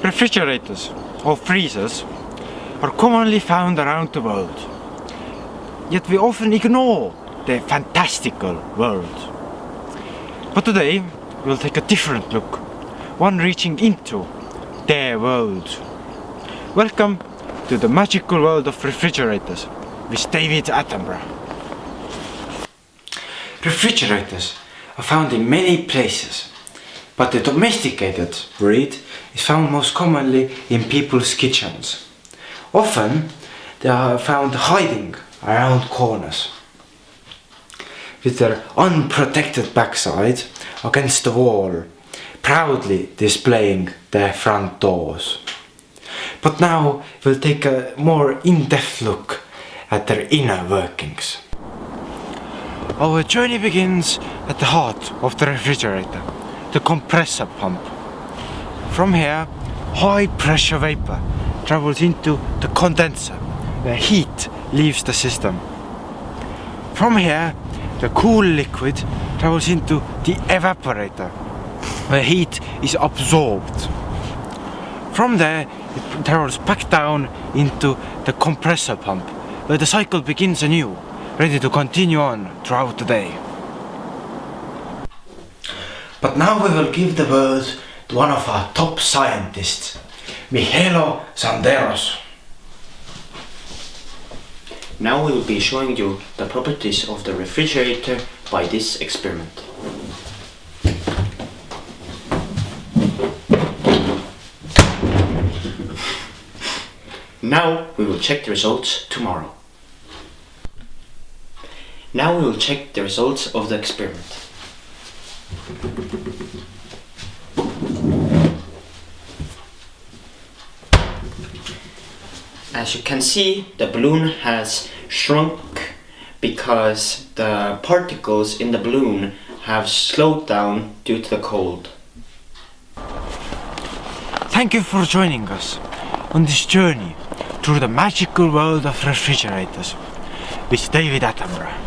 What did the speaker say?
Refrigerators, or freezers, are commonly found around the world. Yet we often ignore the fantastical world. But today we'll take a different look, one reaching into their world. Welcome to the magical world of refrigerators with David Attenborough. Refrigerators are found in many places, but the domesticated breed is found most commonly in people's kitchens. Often they are found hiding around corners, with their unprotected backside against the wall, proudly displaying their front doors. But now we'll take a more in-depth look at their inner workings. Our journey begins at the heart of the refrigerator, the compressor pump. From here, high pressure vapor travels into the condenser, where heat leaves the system. From here, the cool liquid travels into the evaporator, where heat is absorbed. From there, it travels back down into the compressor pump, where the cycle begins anew, ready to continue on throughout the day. But now we will give the word to one of our top scientists, Mihailo Sanderos. Now we will be showing you the properties of the refrigerator by this experiment. Now we will check the results tomorrow. Now we will check the results of the experiment. As you can see, the balloon has shrunk because the particles in the balloon have slowed down due to the cold. Thank you for joining us on this journey through the magical world of refrigerators with David Attenborough.